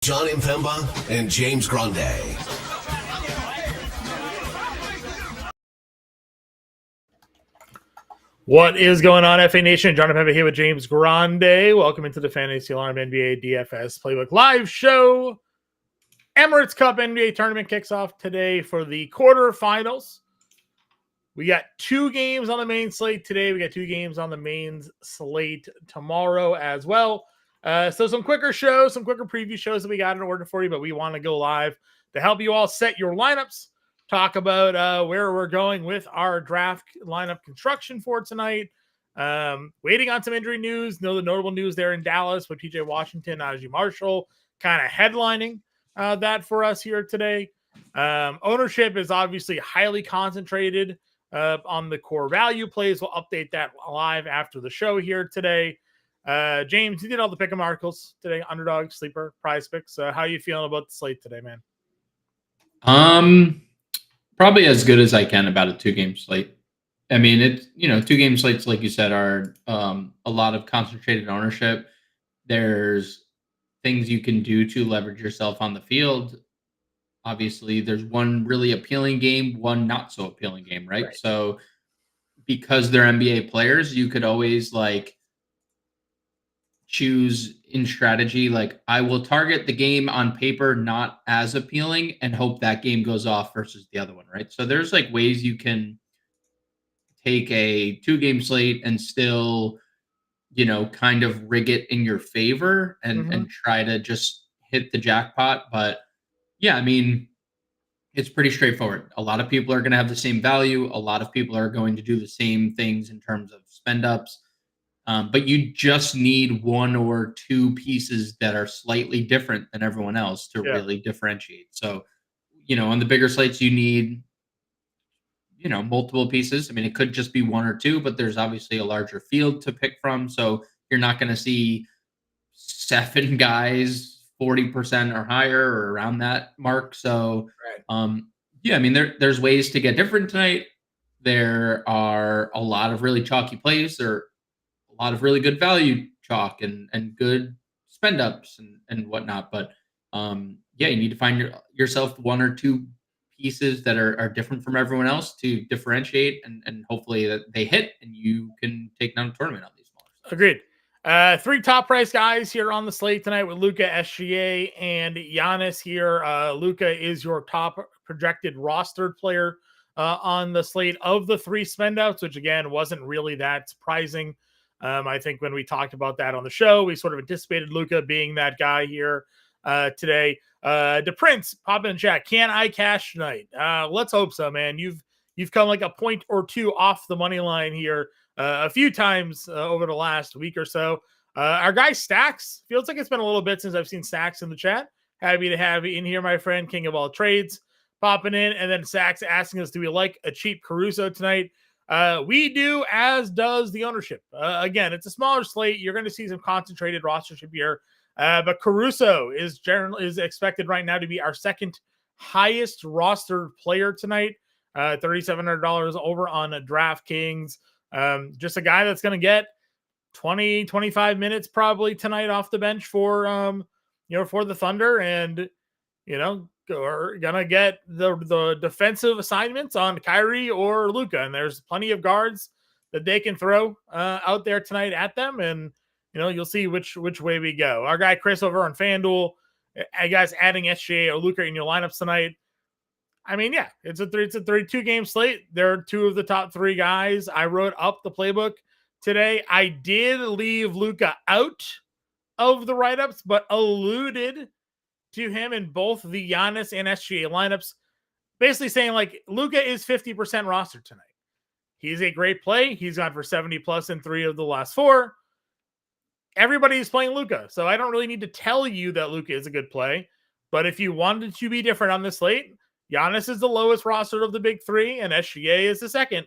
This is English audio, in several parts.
John Impemba and James Grande. What is going on, FANation? John Impemba here with James Grande. Welcome into the FANation NBA DFS Playbook live show. Emirates Cup NBA tournament kicks off today for the quarterfinals. We got 2 games on the main slate today. We got 2 games on the main slate tomorrow as well. So some quicker shows, some quicker preview shows that we got in order for you, but we want to go live to help you all set your lineups, talk about where we're going with our draft lineup construction for tonight. Waiting on some injury news. Know the notable news there in Dallas with TJ Washington, Najee Marshall kind of headlining that for us here today. Ownership is obviously highly concentrated on the core value plays. We'll update that live after the show here today. James, you did all the pick 'em articles today, underdog, sleeper, prize picks. How are you feeling about the slate today, man? Probably as good as I can about a 2-game slate. I mean, it's, 2-game slates, like you said, are a lot of concentrated ownership. There's things you can do to leverage yourself on the field. Obviously, there's one really appealing game, one not so appealing game, right? So because they're NBA players, you could always choose in strategy, I will target the game on paper not as appealing and hope that game goes off versus the other one, right? So there's ways you can take a 2-game slate and still, kind of rig it in your favor and try to just hit the jackpot. But yeah, I mean, it's pretty straightforward. A lot of people are going to have the same value. A lot of people are going to do the same things in terms of spend ups. But you just need 1 or 2 pieces that are slightly different than everyone else to really differentiate. So, on the bigger slates, you need, multiple pieces. I mean, it could just be 1 or 2, but there's obviously a larger field to pick from. So you're not going to see 7 guys 40% or higher or around that mark. So, yeah, I mean, there's ways to get different tonight. There are a lot of really chalky plays. There are a lot of really good value chalk and good spend ups and whatnot. But yeah, you need to find yourself 1 or 2 pieces that are different from everyone else to differentiate and hopefully that they hit and you can take down a tournament on these smaller stuff. Agreed. 3 top price guys here on the slate tonight with Luka, SGA, and Giannis here. Luka is your top projected rostered player on the slate of the 3 spend outs, which again wasn't really that surprising. I think when we talked about that on the show, we sort of anticipated Luka being that guy here today. The Prince, pop in chat. Can I cash tonight? Let's hope so, man. You've come like a point or 2 off the money line here a few times over the last week or so. Our guy Stacks, feels like it's been a little bit since I've seen Stacks in the chat. Happy to have you in here, my friend, king of all trades, popping in. And then Stacks asking us, do we like a cheap Caruso tonight? We do, as does the ownership. Again, it's a smaller slate. You're going to see some concentrated rostership here. But Caruso is expected right now to be our second highest rostered player tonight. $3,700 over on DraftKings. Just a guy that's going to get 20, 25 minutes probably tonight off the bench for the Thunder, and are gonna get the defensive assignments on Kyrie or Luka, and there's plenty of guards that they can throw out there tonight at them, and you'll see which way we go. Our guy Chris over on FanDuel, guys adding SGA or Luka in your lineups tonight. I mean, yeah, it's a 2-game slate. They're 2 of the top 3 guys. I wrote up the playbook today. I did leave Luka out of the write-ups, but alluded to him in both the Giannis and SGA lineups, basically saying Luka is 50% roster tonight. He's a great play. He's gone for 70 plus in 3 of the last 4. Everybody's playing Luka, so I don't really need to tell you that Luka is a good play. But if you wanted to be different on this slate, Giannis is the lowest rostered of the big 3, and SGA is the second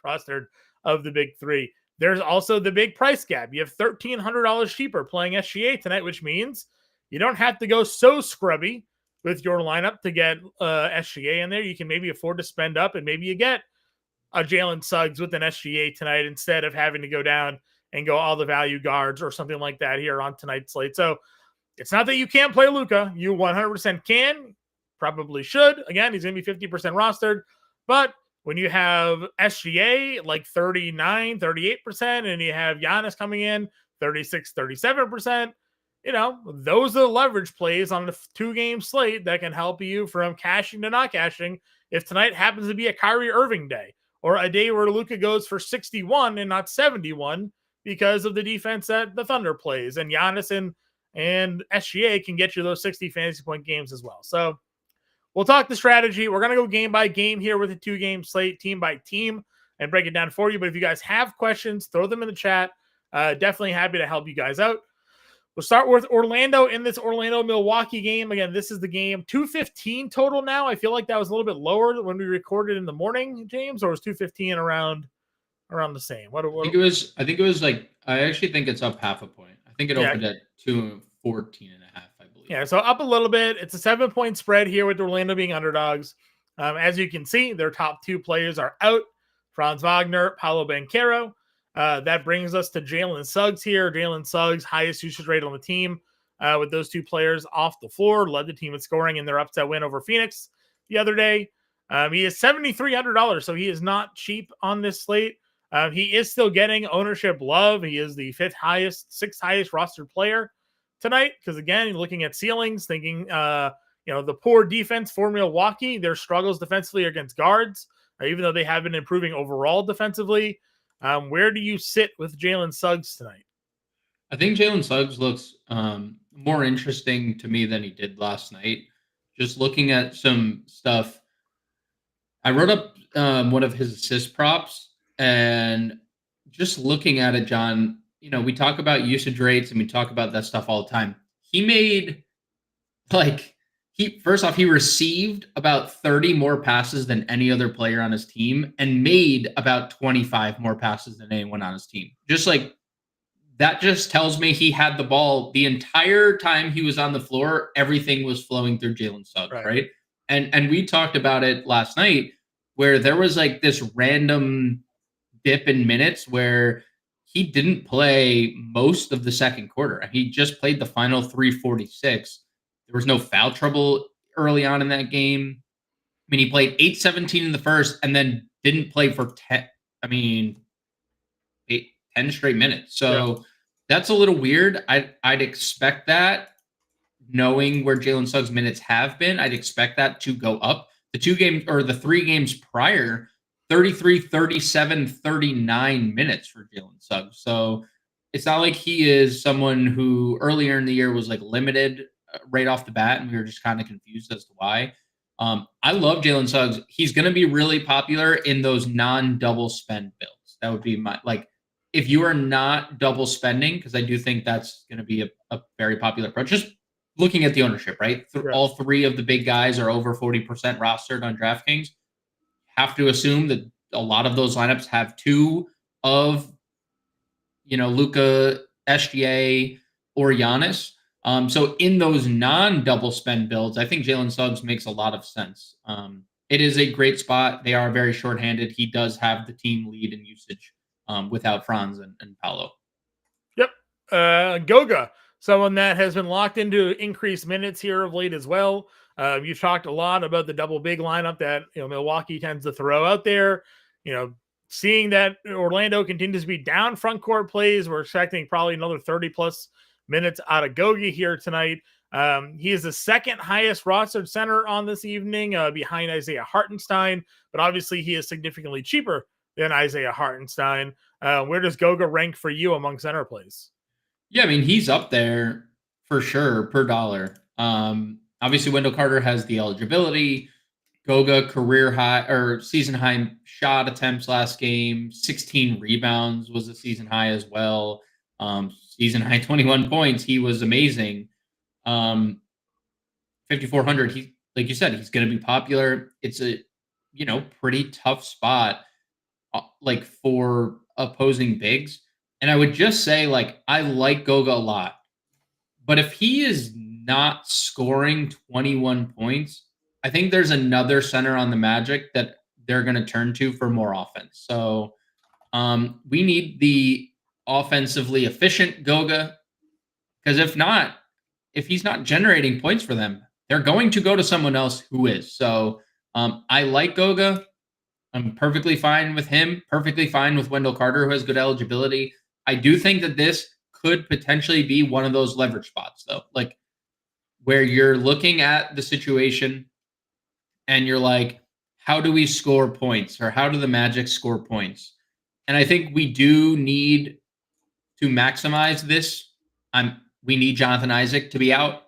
rostered of the big 3. There's also the big price gap. You have $1,300 cheaper playing SGA tonight, which means you don't have to go so scrubby with your lineup to get SGA in there. You can maybe afford to spend up, and maybe you get a Jalen Suggs with an SGA tonight instead of having to go down and go all the value guards or something like that here on tonight's slate. So It's not that you can't play Luka. You 100% can, probably should. Again, he's going to be 50% rostered. But when you have SGA like 39, 38%, and you have Giannis coming in 36, 37%, those are the leverage plays on the 2-game slate that can help you from cashing to not cashing if tonight happens to be a Kyrie Irving day or a day where Luka goes for 61 and not 71 because of the defense that the Thunder plays. And Giannis and SGA can get you those 60 fantasy point games as well. So we'll talk the strategy. We're going to go game by game here with a 2-game slate, team by team, and break it down for you. But if you guys have questions, throw them in the chat. Definitely happy to help you guys out. We'll start with Orlando in this Orlando-Milwaukee game. Again, this is the game. 215 total now. I feel like that was a little bit lower when we recorded in the morning, James, or was 215 around the same? I think it was like, I actually think it's up half a point. I think it opened at 214 and a half, I believe. Yeah, so up a little bit. It's a 7-point spread here with Orlando being underdogs. As you can see, their top 2 players are out. Franz Wagner, Paolo Banchero. That brings us to Jalen Suggs here. Jalen Suggs, highest usage rate on the team with those 2 players off the floor, led the team in scoring in their upset win over Phoenix the other day. He is $7,300, so he is not cheap on this slate. He is still getting ownership love. He is the 6th highest rostered player tonight because, again, looking at ceilings, thinking, the poor defense for Milwaukee, their struggles defensively against guards, even though they have been improving overall defensively. Where do you sit with Jalen Suggs tonight? I think Jalen Suggs looks more interesting to me than he did last night. Just looking at some stuff, I wrote up one of his assist props, and just looking at it, John, we talk about usage rates and we talk about that stuff all the time. He made first off, he received about 30 more passes than any other player on his team and made about 25 more passes than anyone on his team. Just like that just tells me he had the ball the entire time he was on the floor. Everything was flowing through Jalen Suggs, right? And we talked about it last night where there was like this random dip in minutes where he didn't play most of the second quarter. He just played the final 346. There was no foul trouble early on in that game. I mean, he played 8-17 in the first and then didn't play for 10 straight minutes. So that's a little weird. I'd expect that, knowing where Jalen Suggs minutes have been, I'd expect that to go up. The 3 games prior, 33, 37, 39 minutes for Jalen Suggs. So it's not like he is someone who earlier in the year was like limited right off the bat, and we were just kind of confused as to why. I love Jalen Suggs. He's going to be really popular in those non-double spend builds. That would be if you are not double spending, because I do think that's going to be a very popular approach. Just looking at the ownership, right? All 3 of the big guys are over 40% rostered on DraftKings. Have to assume that a lot of those lineups have 2 of, Luka, SGA, or Giannis. So in those non-double spend builds, I think Jalen Suggs makes a lot of sense. It is a great spot. They are very shorthanded. He does have the team lead in usage without Franz and Paolo. Yep. Goga, someone that has been locked into increased minutes here of late as well. You've talked a lot about the double big lineup that Milwaukee tends to throw out there. Seeing that Orlando continues to be down front court plays, we're expecting probably another 30+ minutes out of Goga here tonight. He is the 2nd highest rostered center on this evening, behind Isaiah Hartenstein, but obviously he is significantly cheaper than Isaiah Hartenstein. Where does Goga rank for you among center plays? Yeah, I mean, he's up there for sure per dollar. Obviously, Wendell Carter has the eligibility. Goga career high or season high shot attempts last game. 16 rebounds was a season high as well. Season high 21 points. He was amazing. 5,400. He, like you said, he's going to be popular. It's a pretty tough spot for opposing bigs. And I would just say I like Goga a lot, but if he is not scoring 21 points, I think there's another center on the Magic that they're going to turn to for more offense. So we need the offensively efficient Goga, because if not, if he's not generating points for them, they're going to go to someone else who is. So I like Goga. I'm perfectly fine with him, perfectly fine with Wendell Carter, who has good eligibility. I do think that this could potentially be one of those leverage spots, though, like where you're looking at the situation and you're like, how do we score points, or how do the Magic score points? And I think we do need to maximize this. We need Jonathan Isaac to be out.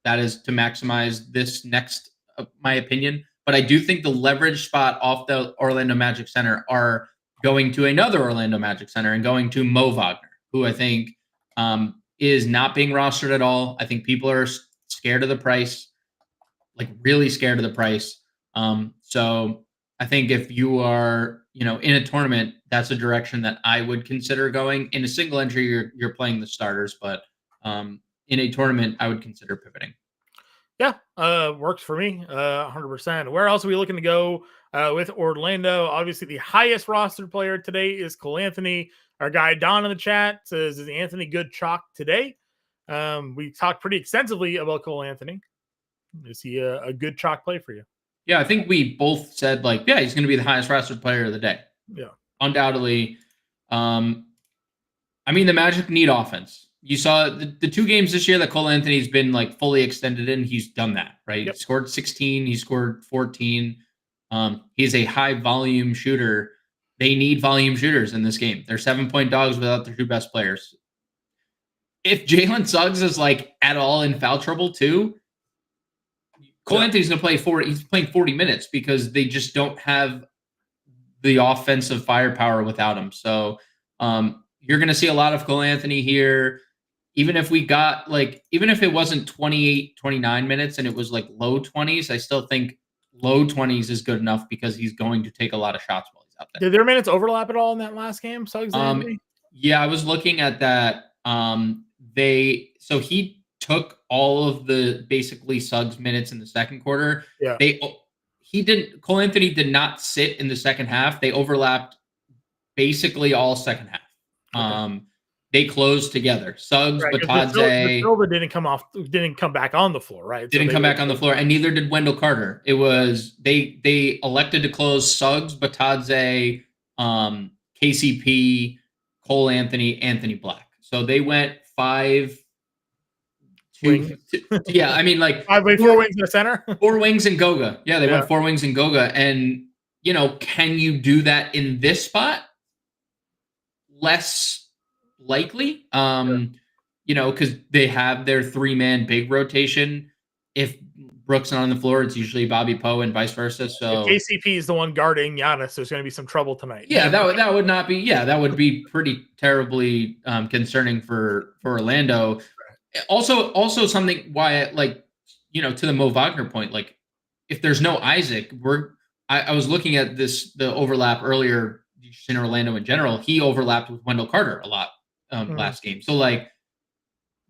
That is to maximize this next, my opinion. But I do think the leverage spot off the Orlando Magic Center are going to another Orlando Magic Center and going to Mo Wagner, who I think is not being rostered at all. I think people are scared of the price, like really scared of the price. So I think if you are, in a tournament, that's a direction that I would consider going. In a single entry, you're playing the starters, but in a tournament, I would consider pivoting. Yeah, works for me, 100%. Where else are we looking to go with Orlando? Obviously, the highest rostered player today is Cole Anthony. Our guy Don in the chat says, is Anthony good chalk today? We talked pretty extensively about Cole Anthony. Is he a good chalk play for you? Yeah, I think we both said he's going to be the highest rostered player of the day. Yeah, undoubtedly. The Magic need offense. You saw the 2 games this year that Cole Anthony's been fully extended in. He's done that, right? Yep. He scored 16. He scored 14. He's a high volume shooter. They need volume shooters in this game. They're 7-point dogs without their 2 best players. If Jalen Suggs is at all in foul trouble too, Cole Anthony's going to play he's playing 40 minutes because they just don't have the offensive firepower without him. So you're going to see a lot of Cole Anthony here. Even if we got even if it wasn't 28, 29 minutes and it was low 20s, I still think low 20s is good enough because he's going to take a lot of shots while he's out there. Did their minutes overlap at all in that last game? Yeah, I was looking at that. He took all of the basically Suggs minutes in the second quarter. Yeah. Cole Anthony did not sit in the second half. They overlapped basically all second half. Okay. They closed together. Suggs, right, Batadze. Silva didn't come back on the floor, right? Didn't come back on the floor, and neither did Wendell Carter. It was they elected to close Suggs, Batadze, KCP, Cole Anthony, Anthony Black. So they went 5. Wings. 4 wings in the center. 4 wings and Goga. Yeah, they went 4 wings and Goga. And, can you do that in this spot? Less likely. Because they have their 3-man big rotation. If Brooks not on the floor, it's usually Bobby Poe and vice versa. So if KCP is the one guarding Giannis, there's going to be some trouble tonight. Yeah, that would not be. Yeah, that would be pretty terribly concerning for Orlando. Also something why to the Mo Wagner point, if there's no Isaac, I was looking at the overlap earlier in Orlando in general. He overlapped with Wendell Carter a lot last game. So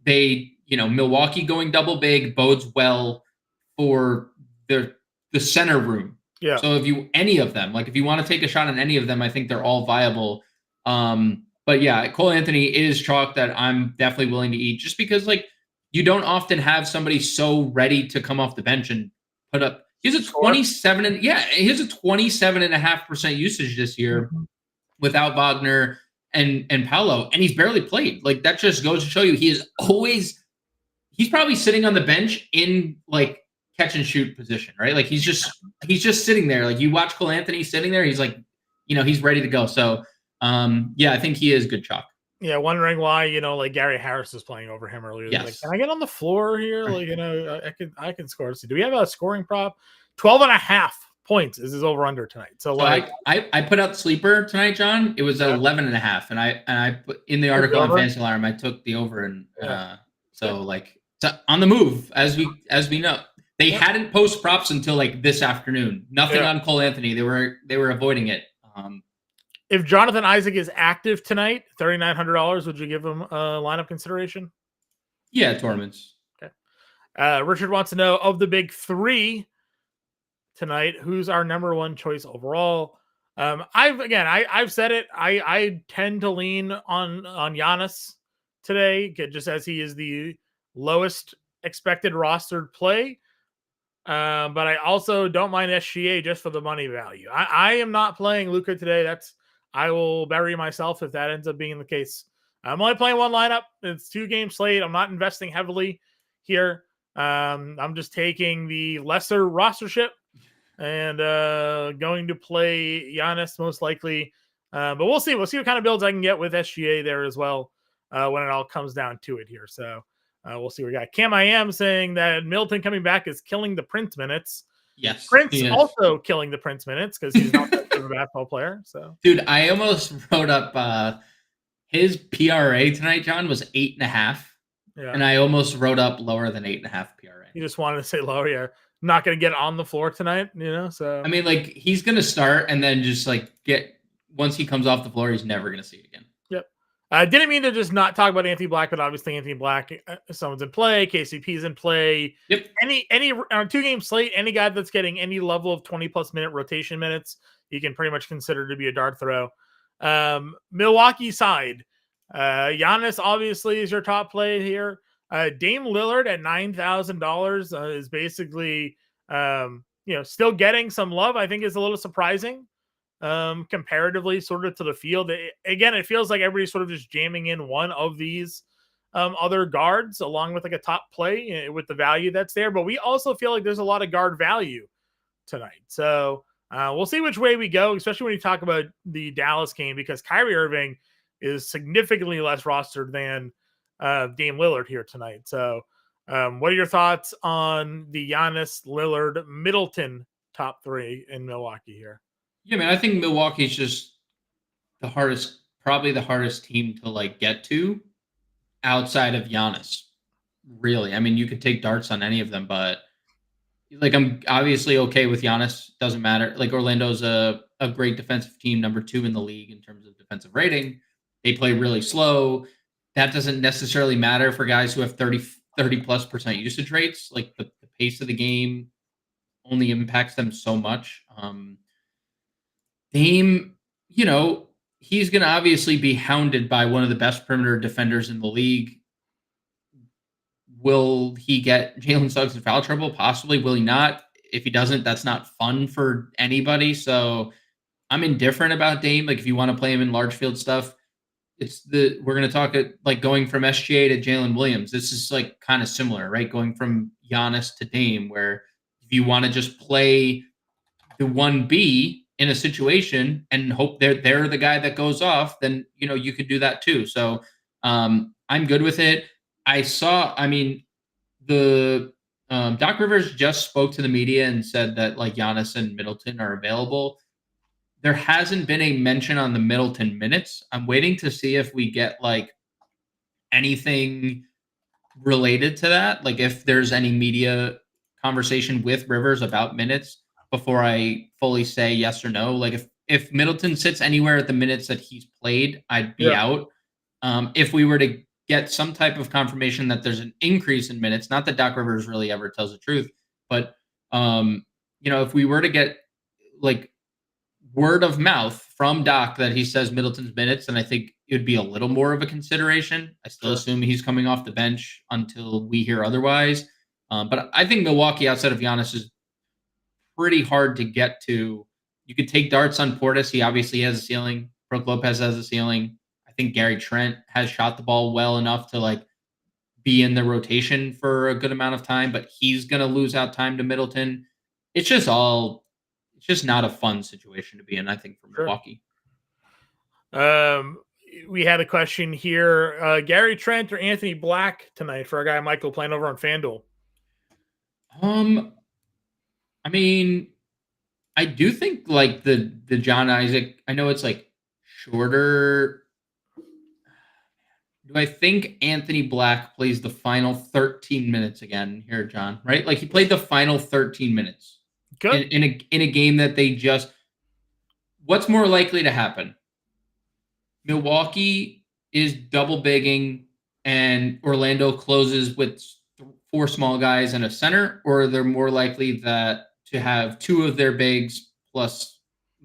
Milwaukee going double big bodes well for the center room. Yeah. So if you want to take a shot on any of them, I think they're all viable. But yeah, Cole Anthony is chalk that I'm definitely willing to eat just because you don't often have somebody so ready to come off the bench and put up. He has a 27.5% usage this year without Wagner and Paolo, and he's barely played. That just goes to show you he's probably sitting on the bench in catch and shoot position, right? He's just sitting there. You watch Cole Anthony sitting there, he's he's ready to go. So I think he is good chalk. Yeah, wondering why Gary Harris is playing over him earlier. Yes. Can I get on the floor here? I can score. So do we have a scoring prop? 12.5 points is his over under tonight. So I put out the sleeper tonight, John. It was 11.5, and I put in the article on Fantasy Alarm. I took the over, and so on the move as we know. They hadn't post props until this afternoon. Nothing on Cole Anthony. They were avoiding it. If Jonathan Isaac is active tonight, $3,900, would you give him a lineup consideration? Yeah, tournaments. Okay. Richard wants to know, of the big 3 tonight, who's our number 1 choice overall? I've said it. I tend to lean on Giannis today, just as he is the lowest expected rostered play. But I also don't mind SGA just for the money value. I am not playing Luka today. I will bury myself if that ends up being the case. I'm only playing one lineup. It's 2-game slate. I'm not investing heavily here. I'm just taking the lesser rostership and going to play Giannis most likely. But we'll see. We'll see what kind of builds I can get with SGA there as well when it all comes down to it here. So we'll see what we got. Cam I am saying that Middleton coming back is killing the Prince minutes. Yes. Prince also killing the Prince minutes because he's not that good of a basketball player. So, dude, I almost wrote up his PRA tonight, John, was 8.5. Yeah. And I almost wrote up lower than 8.5 PRA. You just wanted to say lower. Yeah. Not going to get on the floor tonight, so. I mean, like, he's going to start and then just, like, once he comes off the floor, he's never going to see it again. Yep. I didn't mean to just not talk about Anthony Black, but obviously Anthony Black, someone's in play. KCP's in play. Yep. Any 2-game slate, any guy that's getting any level of 20-plus minute rotation minutes, you can pretty much consider to be a dart throw. Milwaukee side. Giannis obviously is your top play here. Dame Lillard at $9,000 is basically, still getting some love. I think is a little surprising comparatively sort of to the field. It feels like everybody's sort of just jamming in one of these other guards along with like a top play with the value that's there. But we also feel like there's a lot of guard value tonight. So we'll see which way we go, especially when you talk about the Dallas game, because Kyrie Irving is significantly less rostered than Dame Lillard here tonight. So what are your thoughts on the Giannis, Lillard, Middleton top 3 in Milwaukee here? Yeah, man, I think Milwaukee's just probably the hardest team to like get to outside of Giannis. Really. I mean, you could take darts on any of them, but like, I'm obviously okay with Giannis. Doesn't matter. Like, Orlando's a great defensive team, number 2 in the league in terms of defensive rating. They play really slow. That doesn't necessarily matter for guys who have 30+% usage rates. Like, the pace of the game only impacts them so much. Dame, he's going to obviously be hounded by one of the best perimeter defenders in the league. Will he get Jalen Suggs in foul trouble? Possibly. Will he not? If he doesn't, that's not fun for anybody. So I'm indifferent about Dame. Like, if you want to play him in large field stuff, we're going to talk like going from SGA to Jalen Williams. This is like kind of similar, right? Going from Giannis to Dame, where if you want to just play the 1B in a situation and hope they're the guy that goes off, then, you could do that too. So I'm good with it. Doc Rivers just spoke to the media and said that like Giannis and Middleton are available. There hasn't been a mention on the Middleton minutes. I'm waiting to see if we get like anything related to that. Like, if there's any media conversation with Rivers about minutes before I fully say yes or no. Like, if Middleton sits anywhere at the minutes that he's played, I'd be out. If we were to get some type of confirmation that there's an increase in minutes, not that Doc Rivers really ever tells the truth, but if we were to get like word of mouth from Doc that he says Middleton's minutes, then I think it would be a little more of a consideration. I still assume he's coming off the bench until we hear otherwise. But I think Milwaukee outside of Giannis is pretty hard to get to. You could take darts on Portis. He obviously has a ceiling. Brook Lopez has a ceiling. I think Gary Trent has shot the ball well enough to like be in the rotation for a good amount of time, but he's going to lose out time to Middleton. It's just not a fun situation to be in, I think, for Milwaukee. We had a question here. Gary Trent or Anthony Black tonight for our guy Michael playing over on FanDuel? I mean, I do think like the John Isaac, I know it's like shorter. Do I think Anthony Black plays the final 13 minutes again here, John? Right? Like, he played the final 13 minutes. Good. In a game that they just. What's more likely to happen? Milwaukee is double bigging and Orlando closes with 4 small guys and a center, or they're more likely to have 2 of their bigs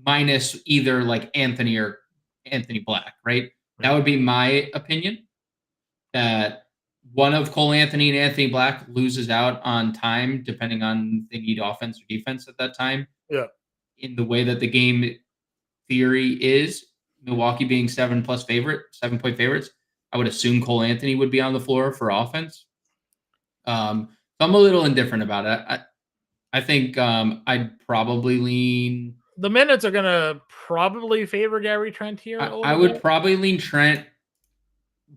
minus either like Anthony or Anthony Black, right? That would be my opinion. That one of Cole Anthony and Anthony Black loses out on time, depending on if they need offense or defense at that time. Yeah. In the way that the game theory is, Milwaukee being 7-point favorites, I would assume Cole Anthony would be on the floor for offense. So I'm a little indifferent about it. I think I'd probably lean. The minutes are going to probably favor Gary Trent here. I would probably lean Trent,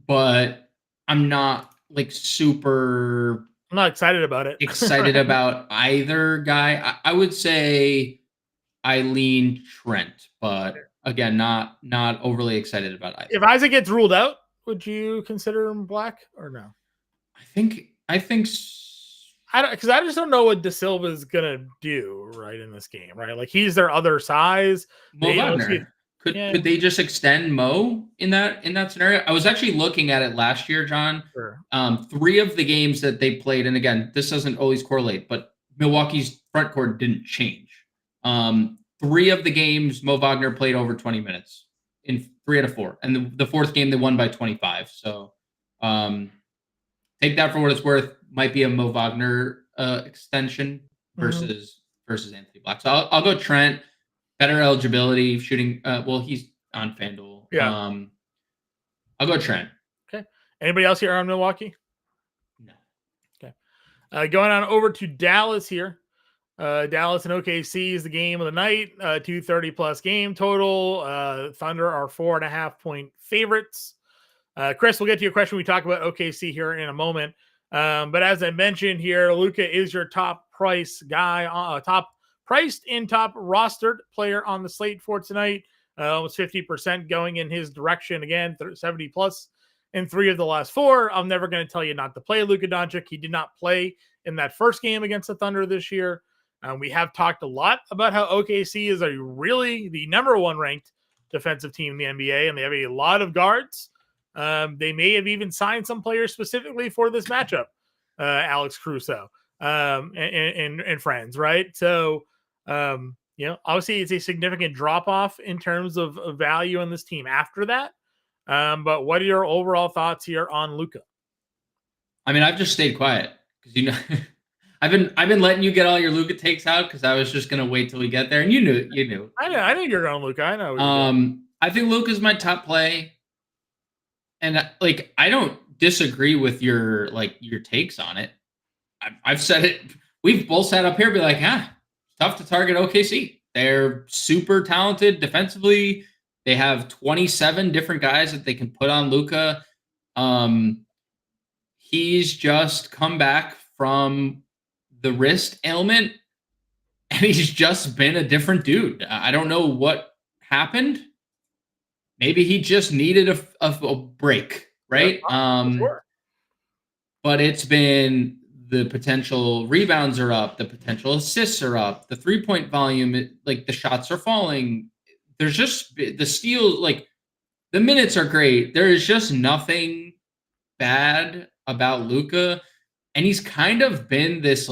but I'm not like super. I'm not excited about it. Excited about either guy. I would say I lean Trent, but again, not overly excited about either. If Isaac gets ruled out, would you consider him Black or no? I think because I just don't know what De Silva is gonna do right in this game, right? Like he's their other size. Mo Wagner. Could they just extend Mo in that scenario? I was actually looking at it last year, John. Sure. 3 of the games that they played, and again, this doesn't always correlate, but Milwaukee's front court didn't change. 3 of the games, Mo Wagner played over 20 minutes in 3 out of 4, and the 4th game they won by 25. So take that for what it's worth. Might be a Mo Wagner extension versus Anthony Black. So I'll go Trent. Better eligibility, shooting. He's on FanDuel. Yeah. I'll go Trent. Okay. Anybody else here on Milwaukee? No. Okay. Going on over to Dallas here. Dallas and OKC is the game of the night. 230 plus game total. Thunder are 4.5-point favorites. Chris, we'll get to your question. We talk about OKC here in a moment. But as I mentioned here, Luka is your top price guy, top priced and top rostered player on the slate for tonight. Almost 50% going in his direction again, 70 plus in 3 of the last 4. I'm never going to tell you not to play Luka Doncic. He did not play in that first game against the Thunder this year. We have talked a lot about how OKC is really the number 1 ranked defensive team in the NBA, and they have a lot of guards. They may have even signed some players specifically for this matchup, Alex Caruso and friends, right? So, obviously it's a significant drop-off in terms of value on this team after that. But what are your overall thoughts here on Luka? I mean, I've just stayed quiet because I've been letting you get all your Luka takes out because I was just gonna wait till we get there, and you knew. I knew you're going Luka. I know. I think Luka's my top play, and I don't disagree with your takes on it. I've said it. We've both sat up here and be like, tough to target OKC. They're super talented defensively. They have 27 different guys that they can put on Luka. He's just come back from the wrist ailment, and he's just been a different dude. I don't know what happened. Maybe he just needed a break, right? Sure. But it's been the potential rebounds are up, the potential assists are up, the 3-point volume, the shots are falling. There's just the steals, the minutes are great. There is just nothing bad about Luka. And he's kind of been this,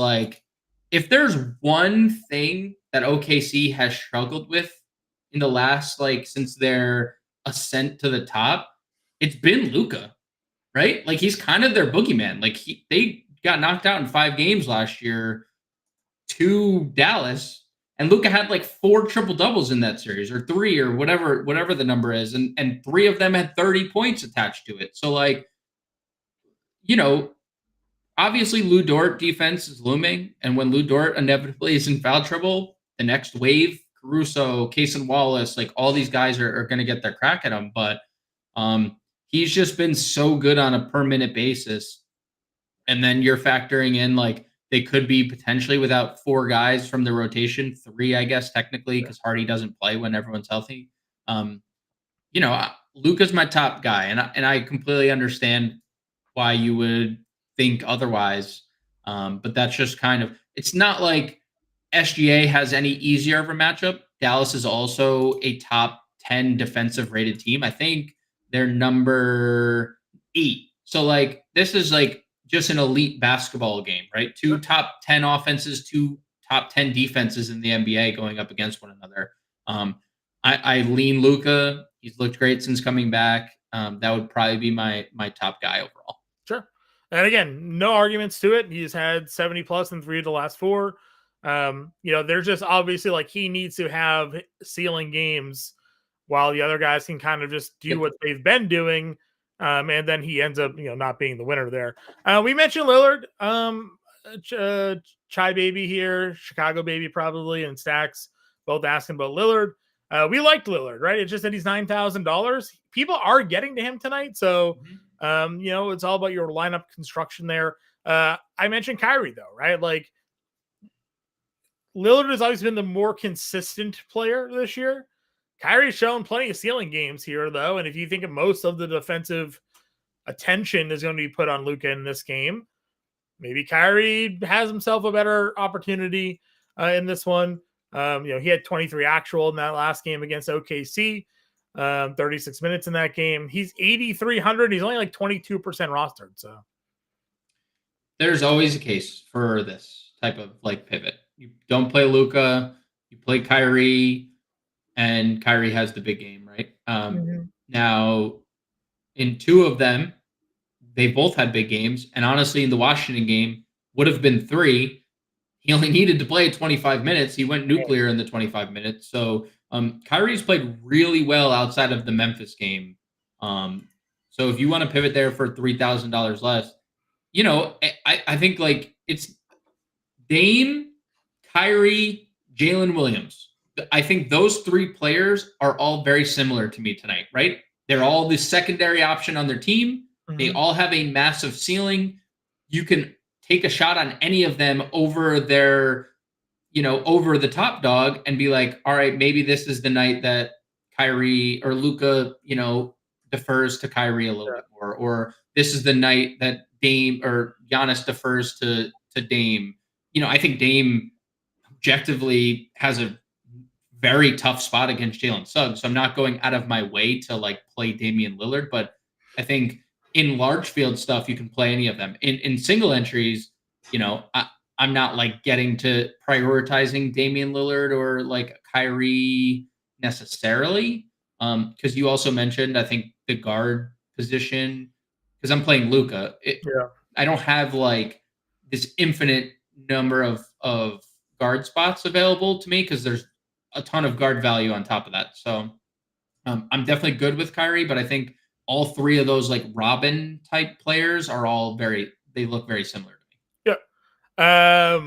if there's one thing that OKC has struggled with in the last, since their ascent to the top, it's been Luka, right? He's kind of their boogeyman. They got knocked out in 5 games last year to Dallas, and Luka had 4 triple doubles in that series, or 3, or whatever the number is, and 3 of them had 30 points attached to it. So obviously Lou Dort defense is looming, and when Lou Dort inevitably is in foul trouble, the next wave, Caruso, Cason Wallace, all these guys are going to get their crack at him. But he's just been so good on a per minute basis. And then you're factoring in they could be potentially without 4 guys from the rotation, 3, I guess, technically, because Hardy doesn't play when everyone's healthy. Luka's my top guy, and I completely understand why you would think otherwise. But that's just it's not like SGA has any easier of a matchup. Dallas is also a top 10 defensive rated team. I think they're number 8. So this is just an elite basketball game, right? 2 top 10 offenses, 2 top 10 defenses in the NBA going up against one another. I lean Luka. He's looked great since coming back. That would probably be my top guy overall. Sure. And again, no arguments to it. He's had 70 plus in 3 of the last 4. There's just obviously like he needs to have ceiling games while the other guys can kind of just do what they've been doing. And then he ends up, not being the winner there. We mentioned Lillard, Chai Baby here, Chicago Baby probably, and Stacks both asking about Lillard. We liked Lillard, right? It's just that he's $9,000. People are getting to him tonight. So, it's all about your lineup construction there. I mentioned Kyrie though, right? Like Lillard has always been the more consistent player this year. Kyrie's shown plenty of ceiling games here though. And if you think of most of the defensive attention is going to be put on Luka in this game, maybe Kyrie has himself a better opportunity in this one. He had 23 actual in that last game against OKC, 36 minutes in that game. He's 8,300. He's only like 22% rostered. So there's always a case for this type of like pivot. You don't play Luka, you play Kyrie, and Kyrie has the big game, right? Now, in 2 of them, they both had big games. And honestly, in the Washington game, would have been 3. He only needed to play 25 minutes. He went nuclear in the 25 minutes. So Kyrie's played really well outside of the Memphis game. So if you want to pivot there for $3,000 less, I think like it's Dame, Kyrie, Jalen Williams. I think those 3 players are all very similar to me tonight, right? They're all the secondary option on their team. They all have a massive ceiling. You can take a shot on any of them over their, over the top dog and be like, all right, maybe this is the night that Kyrie or Luka, defers to Kyrie a little bit more, or this is the night that Dame or Giannis defers to Dame. I think Dame objectively has a very tough spot against Jalen Suggs. So I'm not going out of my way to like play Damian Lillard, but I think in large field stuff, you can play any of them. In single entries, I'm not like getting to prioritizing Damian Lillard or like Kyrie necessarily. Because you also mentioned, I think, the guard position, because I'm playing Luka. I don't have like this infinite number of guard spots available to me because there's a ton of guard value on top of that. So I'm definitely good with Kyrie, but I think all 3 of those like Robin type players are all they look very similar to me. Yeah.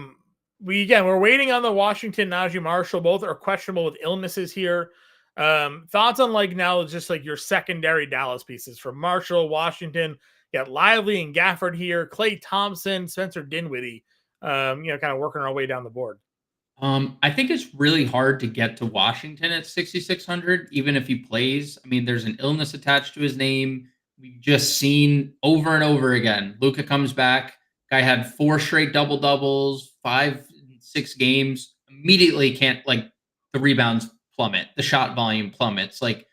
We're waiting on the Washington Najee Marshall. Both are questionable with illnesses here. Thoughts on like now just like your secondary Dallas pieces from Marshall, Washington. You got Lively and Gafford here, Klay Thompson, Spencer Dinwiddie, kind of working our way down the board. I think it's really hard to get to Washington at 6,600, even if he plays. I mean, there's an illness attached to his name. We've just seen over and over again. Luka comes back. Guy had 4 straight double-doubles, 5, 6 games. Immediately can't, like, the rebounds plummet. The shot volume plummets. Like,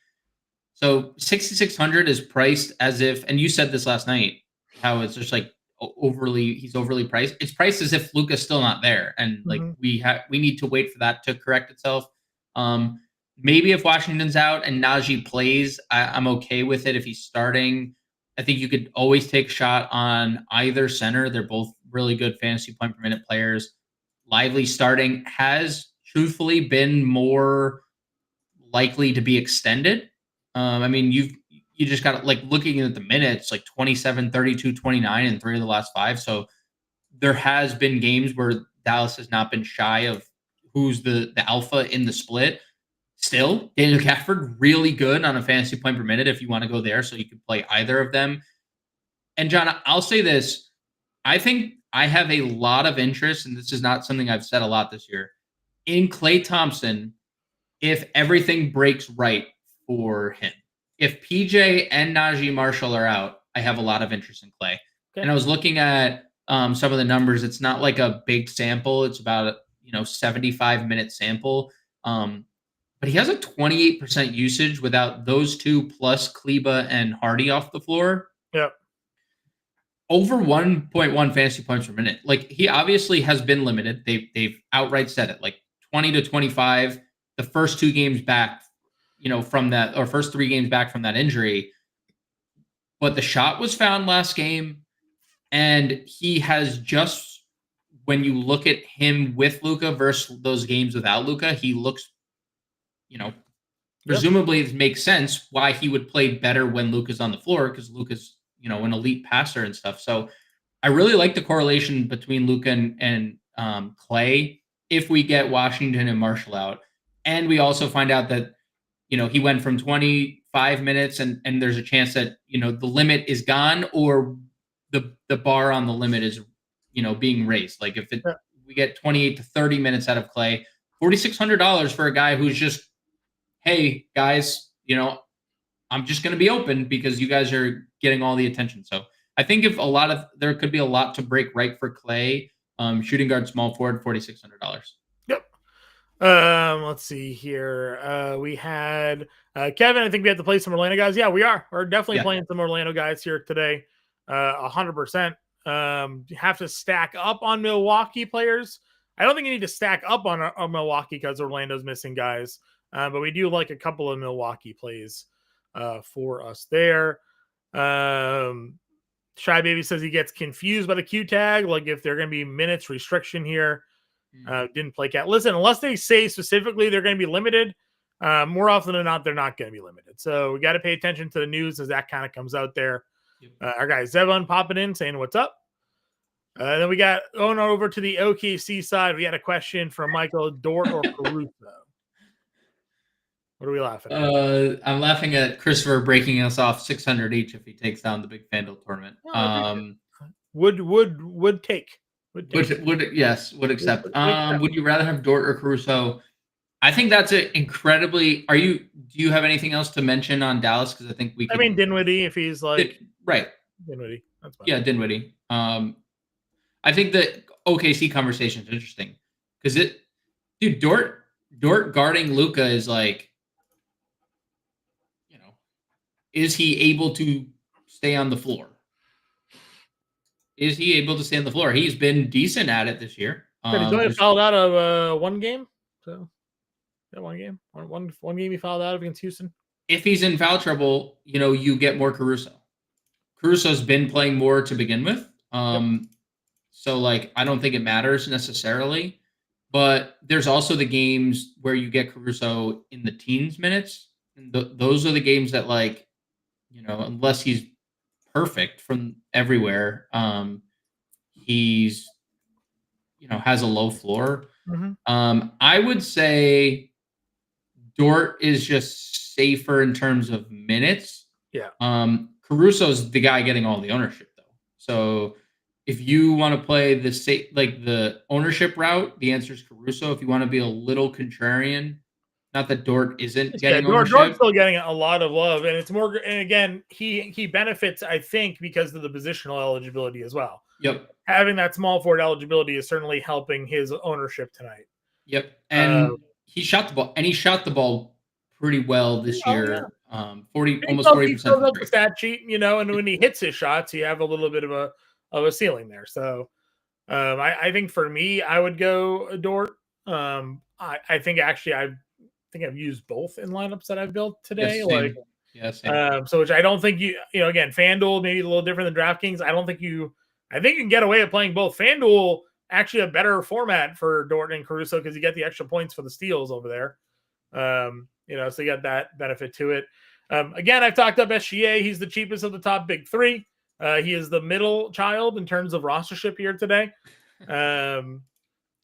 so 6,600 is priced as if, and you said this last night, how it's just like, he's overly priced. It's priced as if Luka's still not there, and like we need to wait for that to correct itself. Maybe if Washington's out and Najee plays, I'm okay with it if he's starting. I think you could always take a shot on either center. They're both really good fantasy point per minute players. Lively starting has truthfully been more likely to be extended. I mean, you just got like looking at the minutes, like 27, 32, 29 in 3 of the last 5. So there has been games where Dallas has not been shy of who's the alpha in the split. Still, Daniel Gafford, really good on a fantasy point per minute if you want to go there. So you can play either of them. And John, I'll say this. I think I have a lot of interest, and this is not something I've said a lot this year, in Klay Thompson if everything breaks right for him. If PJ and Najee Marshall are out, I have a lot of interest in Klay. Okay. And I was looking at some of the numbers. It's not like a big sample. It's about 75-minute sample. But he has a 28% usage without those 2 plus Kleba and Hardy off the floor. Yep. Over 1.1 fantasy points per minute. Like, he obviously has been limited. They've outright said it. Like 20 to 25 the first 2 games back, from that, or first 3 games back from that injury. But the shot was found last game. And he has just, when you look at him with Luka versus those games without Luka, he looks, presumably it makes sense why he would play better when Luka's on the floor, because Luka's, an elite passer and stuff. So I really like the correlation between Luka and Clay if we get Washington and Marshall out. And we also find out that, he went from 25 minutes and there's a chance that, the limit is gone, or the bar on the limit is, being raised. Like if we get 28 to 30 minutes out of Clay, $4,600 for a guy who's just, hey guys, I'm just going to be open because you guys are getting all the attention. So I think if there could be a lot to break right for Clay, shooting guard, small forward, $4,600. Yep. Let's see here. We had Kevin. I think we have to play some Orlando guys. Yeah, we are. We're definitely playing some Orlando guys here today. 100%. You have to stack up on Milwaukee players. I don't think you need to stack up on Milwaukee because Orlando's missing guys. But we do like a couple of Milwaukee plays for us there. Shy Baby says he gets confused by the Q tag, like if they're going to be minutes restriction here. Didn't play cat. Listen, unless they say specifically they're going to be limited, more often than not, they're not going to be limited. So we got to pay attention to the news as that kind of comes out there. Our guy Zevon popping in saying what's up. Then we got going over to the OKC side. We had a question from Michael: Dort or Caruso? What are we laughing at? I'm laughing at Christopher breaking us off 600 each if he takes down the big FanDuel tournament. Would take. Would accept. Would you rather have Dort or Caruso? I think that's an incredibly. Do you have anything else to mention on Dallas? Because I think we can. Dinwiddie, if he's like right. Dinwiddie, that's fine. Yeah, Dinwiddie. I think the OKC conversation is interesting because Dort guarding Luka is like, is he able to stay on the floor? Is he able to stay on the floor? He's been decent at it this year. He's only fouled out of one game. So, yeah, one game. One game he fouled out of against Houston. If he's in foul trouble, you get more Caruso. Caruso's been playing more to begin with. So, I don't think it matters necessarily. But there's also the games where you get Caruso in the teens minutes. And those are the games that, unless he's perfect from everywhere, he's, has a low floor. I would say Dort is just safer in terms of minutes. Yeah. Caruso's the guy getting all the ownership, though. So if you want to play the ownership route, the answer is Caruso. If you want to be a little contrarian, not that Dort isn't getting ownership. Dort's still getting a lot of love, and it's more. And again, he benefits, I think, because of the positional eligibility as well. Yep. Having that small forward eligibility is certainly helping his ownership tonight. Yep. And he shot the ball pretty well this year. Yeah. Almost 40%. He fills up the stat sheet, and when he hits his shots, you have a little bit of a ceiling there. So I think for me, I would go Dort. I think actually I've used both in lineups that I've built today. Same. So which I don't think again, FanDuel maybe a little different than DraftKings. I think you can get away with playing both. FanDuel actually a better format for Dort and Caruso because you get the extra points for the steals over there. So you got that benefit to it. Again, I've talked up SGA. He's the cheapest of the top big three. He is the middle child in terms of rostership here today.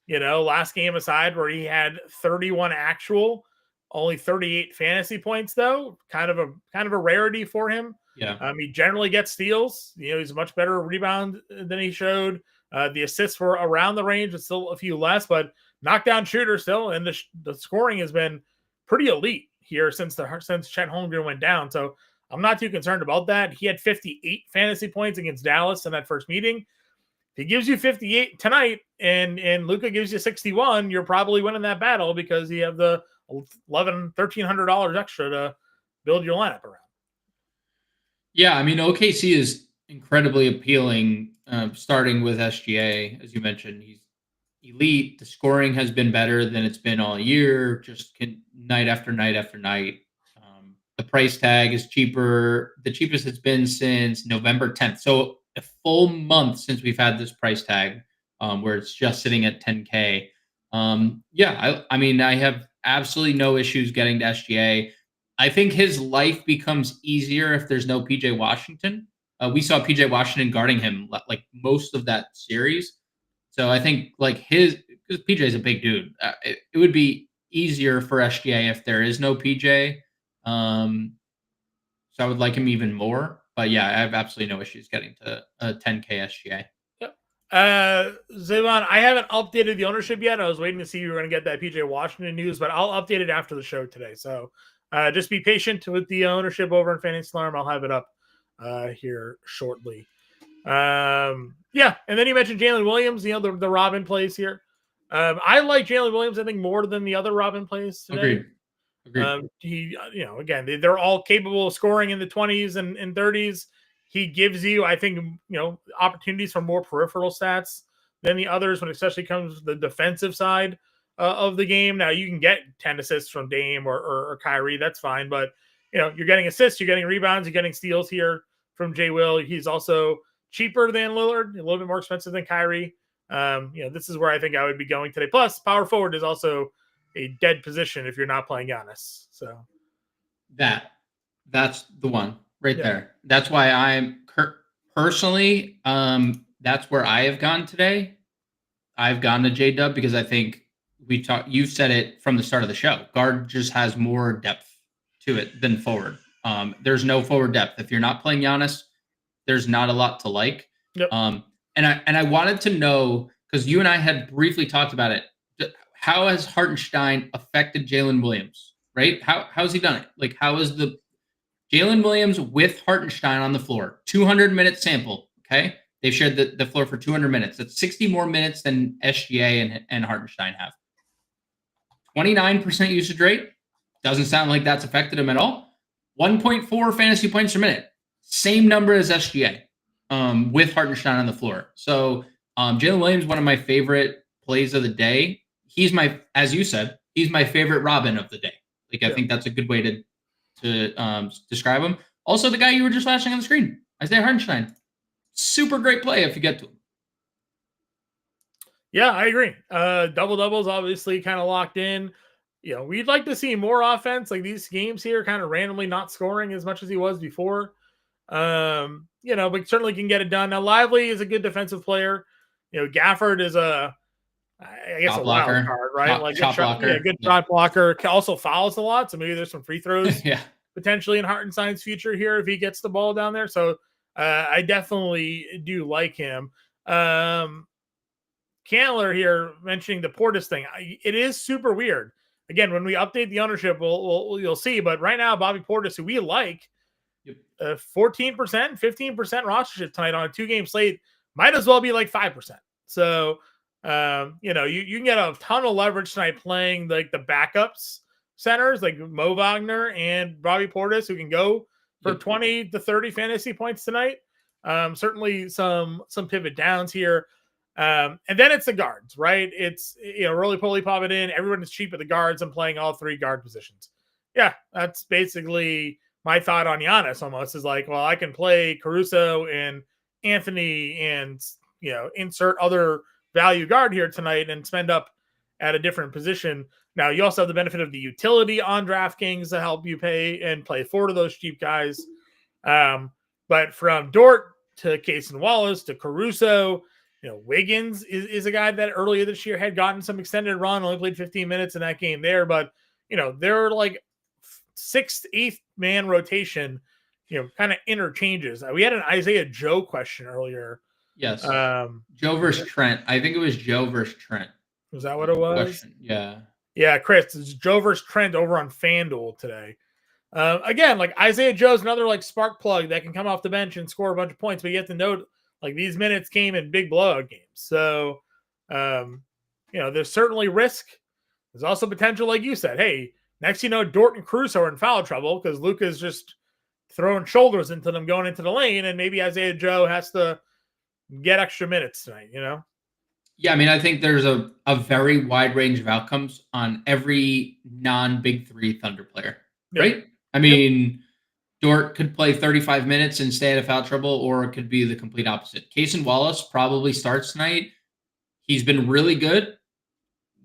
Last game aside where he had 31 actual, only 38 fantasy points though, kind of a rarity for him. Yeah. He generally gets steals. He's a much better rebound than he showed. The assists were around the range, but still a few less, but knockdown shooter still, and the scoring has been pretty elite here since Chet Holmgren went down. So I'm not too concerned about that. He had 58 fantasy points against Dallas in that first meeting. If he gives you 58 tonight and Luka gives you 61, you're probably winning that battle because you have the $1,300 extra to build your lineup around. Yeah, I mean, OKC is incredibly appealing, starting with SGA. As you mentioned, he's elite. The scoring has been better than it's been all year, just night after night after night. The price tag is cheaper. The cheapest it's been since November 10th. So a full month since we've had this price tag, where it's just sitting at 10K. I mean, I have absolutely no issues getting to SGA. I think his life becomes easier if there's no PJ Washington. We saw PJ Washington guarding him like most of that series. So I think like because PJ is a big dude, it would be easier for SGA if there is no PJ. So I would like him even more. But yeah, I have absolutely no issues getting to a 10K SGA. Zayvon, I haven't updated the ownership yet. I was waiting to see if you were going to get that PJ Washington news, but I'll update it after the show today. So just be patient with the ownership over in FANation Alarm. I'll have it up here shortly. And then you mentioned Jalen Williams, the Robin plays here. I like Jalen Williams, I think, more than the other Robin plays today. Agreed. Again, they're all capable of scoring in the 20s and 30s. He gives you, I think, opportunities for more peripheral stats than the others when especially comes to the defensive side of the game. Now, you can get 10 assists from Dame or Kyrie. That's fine. But, you're getting assists, you're getting rebounds, you're getting steals here from J. Will. He's also cheaper than Lillard, a little bit more expensive than Kyrie. This is where I think I would be going today. Plus, power forward is also a dead position if you're not playing Giannis. So that's the one right there. That's why I'm personally, that's where I have gone today. I've gone to J-Dub because I think you said it from the start of the show. Guard just has more depth to it than forward. There's no forward depth. If you're not playing Giannis, there's not a lot to like. Yep. And I wanted to know, because you and I had briefly talked about it, how has Hartenstein affected Jalen Williams, right? How's he done it? Like, how is the Jalen Williams with Hartenstein on the floor? 200-minute sample, okay? They've shared the floor for 200 minutes. That's 60 more minutes than SGA and Hartenstein have. 29% usage rate. Doesn't sound like that's affected him at all. 1.4 fantasy points per minute. Same number as SGA with Hartenstein on the floor. So Jalen Williams, one of my favorite plays of the day. As you said, he's my favorite Robin of the day. Like, I think that's a good way to describe him. Also, the guy you were just flashing on the screen, Isaiah Hartenstein. Super great play if you get to him. Yeah, I agree. Double-doubles obviously kind of locked in. We'd like to see more offense. Like, these games here kind of randomly not scoring as much as he was before. But certainly can get it done. Now, Lively is a good defensive player. Gafford is a wild card, right? Shot blocker. Good shot blocker. Also fouls a lot, so maybe there's some free throws potentially in Hartenstein's future here if he gets the ball down there. So I definitely do like him. Candler here mentioning the Portis thing. It is super weird. Again, when we update the ownership, you'll see. But right now, Bobby Portis, who we like, 14%, 15% rostership tonight on a 2-game slate, might as well be like 5%. So you can get a ton of leverage tonight playing like the backups centers like Mo Wagner and Bobby Portis, who can go for 20 to 30 fantasy points tonight. Certainly some pivot downs here. And then it's the guards, right? It's, roly-poly pop it in. Everyone is cheap at the guards and playing all 3 guard positions. Yeah, that's basically my thought on Giannis almost is like, well, I can play Caruso and Anthony and, insert other value guard here tonight and spend up at a different position. Now, you also have the benefit of the utility on DraftKings to help you pay and play 4 of those cheap guys. But from Dort to Cason Wallace to Caruso, Wiggins is a guy that earlier this year had gotten some extended run, only played 15 minutes in that game there. But, they're like 6th, 8th man rotation, kind of interchanges. We had an Isaiah Joe question earlier. Yes. Joe versus Trent. I think it was Joe versus Trent. Was that what it was? Question. Yeah. Yeah, Chris, it's Joe versus Trent over on FanDuel today. Again, like Isaiah Joe's another like spark plug that can come off the bench and score a bunch of points, but you have to note like these minutes came in big blowout games. So, there's certainly risk. There's also potential, like you said. Hey, next Dort and Caruso are in foul trouble because Luka's just throwing shoulders into them going into the lane, and maybe Isaiah Joe has to get extra minutes tonight, Yeah, I mean, I think there's a very wide range of outcomes on every non-Big 3 Thunder player, right? I mean, Dort could play 35 minutes and stay out of foul trouble, or it could be the complete opposite. Cason Wallace probably starts tonight. He's been really good.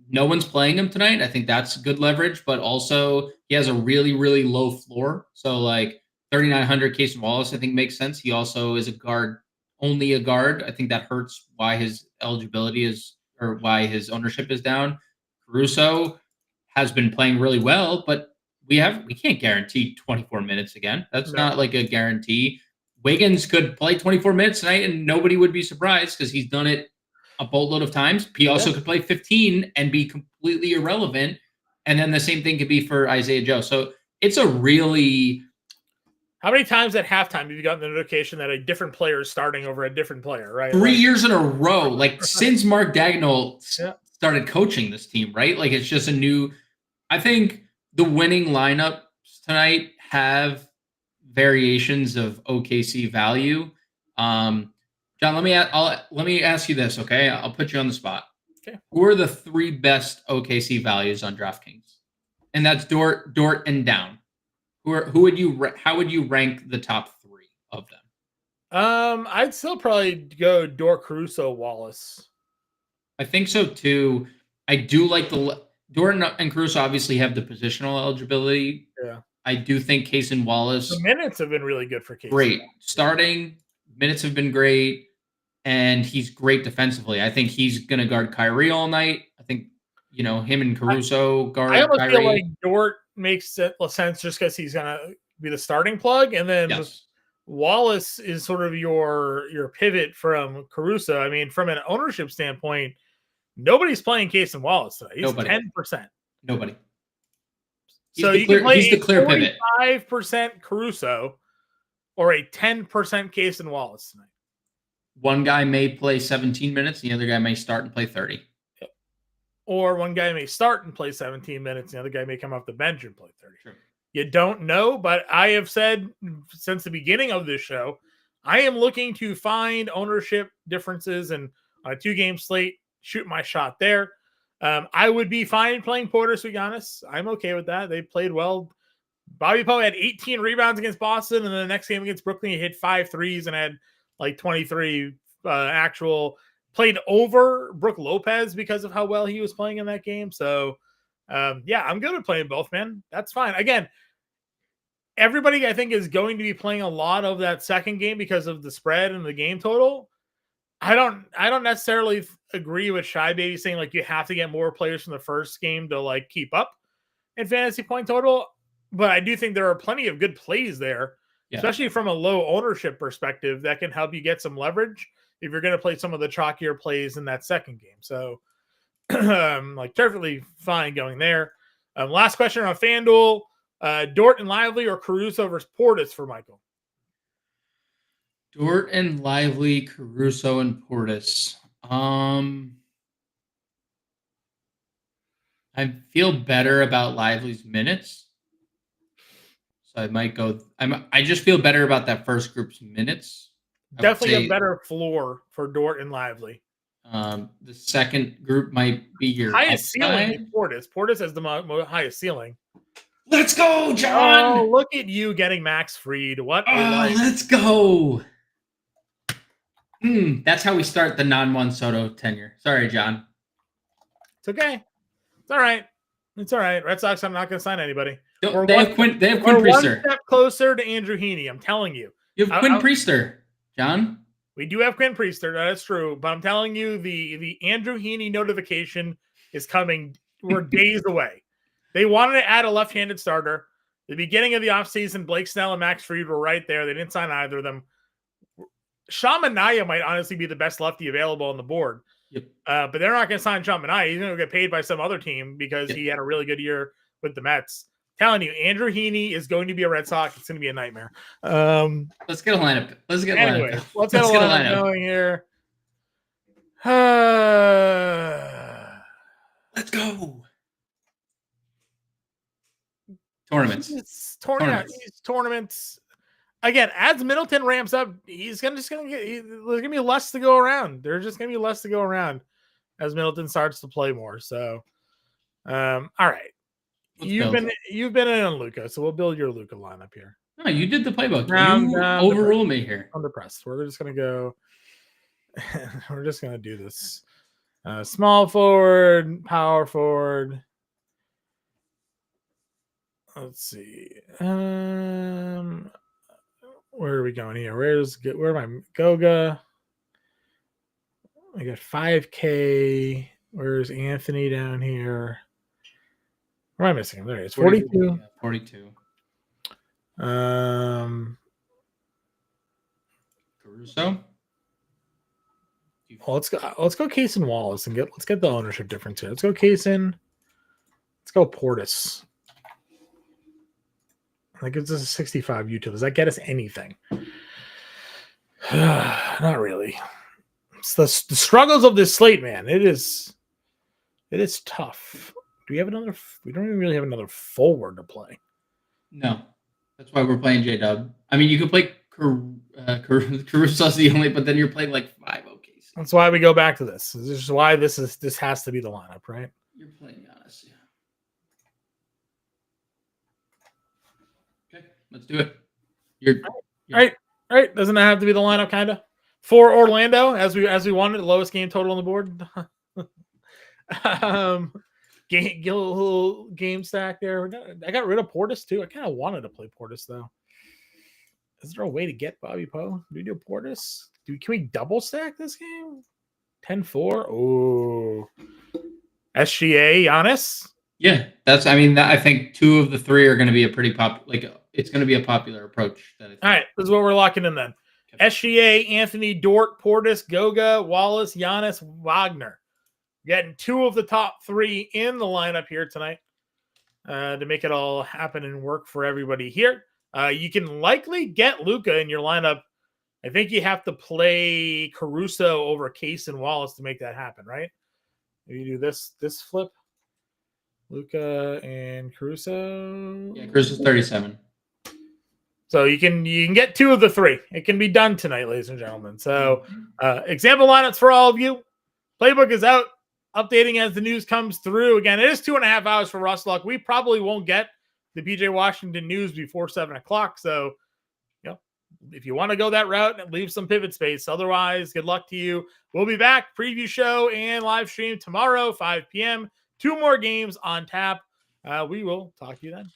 No one's playing him tonight. I think that's good leverage, but also he has a really, really low floor. So like 3,900 Cason Wallace, I think makes sense. He also is a guard, only a guard. I think that hurts why his eligibility is, or why his ownership is down. Caruso has been playing really well, but we can't guarantee 24 minutes again. That's not like a guarantee. Wiggins could play 24 minutes tonight and nobody would be surprised because he's done it a boatload of times. He also could play 15 and be completely irrelevant. And then the same thing could be for Isaiah Joe. So it's a really... How many times at halftime have you gotten the notification that a different player is starting over a different player, right? 3 years in a row, like since Mark Dagnall started coaching this team, right? Like it's just a new... I think the winning lineups tonight have variations of OKC value. John, let me ask you this, okay? I'll put you on the spot. Okay. Who are the 3 best OKC values on DraftKings? And that's Dort and down. How would you rank the top 3 of them? I'd still probably go Dort, Caruso, Wallace. I think so too. I do like Dort and Caruso obviously have the positional eligibility. Yeah. I do think Cason Wallace. The minutes have been really good for Cason. Great. Starting minutes have been great. And he's great defensively. I think he's going to guard Kyrie all night. I think, him and Caruso guard Kyrie. I almost feel like Dort makes sense just because he's going to be the starting plug. And then Wallace is sort of your pivot from Caruso. I mean, from an ownership standpoint, nobody's playing Cason Wallace today. He's 10%. Nobody. He's the clear pivot. 5% Caruso or a 10% Cason Wallace tonight. One guy may play 17 minutes. The other guy may start and play 30. Or one guy may start and play 17 minutes. The other guy may come off the bench and play 30. Sure. You don't know, but I have said since the beginning of this show, I am looking to find ownership differences and on a 2-game slate, shoot my shot there. I would be fine playing Portis with Giannis. I'm okay with that. They played well. Bobby Poe had 18 rebounds against Boston, and then the next game against Brooklyn, he hit 5 threes and had like 23 played over Brook Lopez because of how well he was playing in that game. So, I'm good at playing both, man. That's fine. Again, everybody I think is going to be playing a lot of that second game because of the spread and the game total. I don't necessarily agree with Shy Baby saying like you have to get more players from the first game to like keep up in fantasy point total, but I do think there are plenty of good plays there. Yeah. Especially from a low ownership perspective, that can help you get some leverage if you're going to play some of the chalkier plays in that second game. So, perfectly fine going there. Last question on FanDuel: Dort and Lively or Caruso versus Portis for Michael? Dort and Lively, Caruso and Portis. I feel better about Lively's minutes. I might go. I just feel better about that first group's minutes. Definitely a better floor for Dort and Lively. The second group might be your highest ceiling. Portis has the highest ceiling. Let's go, John! Oh, look at you getting Max Fried. What? Let's go. That's how we start the non-Juan Soto tenure. Sorry, John. It's okay. It's all right. It's all right. Red Sox, I'm not going to sign anybody. They have Quinn Priester. One step closer to Andrew Heaney. I'm telling you. You have Quinn Priester, John. We do have Quinn Priester. That's true. But I'm telling you, the Andrew Heaney notification is coming. We're days away. They wanted to add a left-handed starter. The beginning of the offseason, Blake Snell and Max Fried were right there. They didn't sign either of them. Shamanaya might honestly be the best lefty available on the board. Yep. But they're not going to sign Shamanaya. He's going to get paid by some other team because he had a really good year with the Mets. Telling you, Andrew Heaney is going to be a Red Sox. It's going to be a nightmare. Let's get a lineup. Let's get a lineup going here. Let's go. Tournaments. Again, as Middleton ramps up, there's going to be less to go around. There's just going to be less to go around as Middleton starts to play more. So, all right. You've been in on Luka, so we'll build your Luka lineup here. No, you did the playbook. Down, You down, overrule me here. I'm depressed. We're just gonna go. We're just gonna do this. Small forward, power forward. Let's see. Where are we going here? Where am I? Goga. I got 5K. Where's Anthony down here? Where am I missing him? There he is. 42. Yeah, 42. Caruso. Well, let's go Case and Wallace and let's get the ownership difference here. Let's go Kaysen. Let's go Portis. That gives us a 65 util. Does that get us anything? Not really. It's the struggles of this slate, man. It is tough. Do we have another? We don't even really have another forward to play. No, that's why we're playing J-Dub. I mean, you could play Caruso's the only, but then you're playing like 5 OKC. That's why we go back to this. This is why this has to be the lineup, right? You're playing Giannis, yeah. Okay, let's do it. All right. Doesn't that have to be the lineup, kind of? For Orlando, as we wanted, the lowest game total on the board. Game stack there. I got rid of Portis too. I kind of wanted to play Portis though. Is there a way to get Bobby Poe? Do we do Portis? Can we double stack this game? 10-4. Oh, SGA Giannis. Yeah, I think 2 of the 3 are going to be a pretty it's going to be a popular approach. All right, this is what we're locking in then. Okay. SGA, Anthony, Dort, Portis, Goga, Wallace, Giannis, Wagner. Getting 2 of the top 3 in the lineup here tonight to make it all happen and work for everybody here. You can likely get Luka in your lineup. I think you have to play Caruso over Case and Wallace to make that happen, right? You do this flip. Luka and Caruso. Yeah, Caruso's 37. So you can get 2 of the 3. It can be done tonight, ladies and gentlemen. So example lineups for all of you. Playbook is out, updating as the news comes through. Again, it is 2.5 hours for Russ Luck. We probably won't get the PJ Washington news before 7 o'clock. So, if you want to go that route, leave some pivot space. Otherwise, good luck to you. We'll be back. Preview show and live stream tomorrow, 5 p.m. 2 more games on tap. We will talk to you then.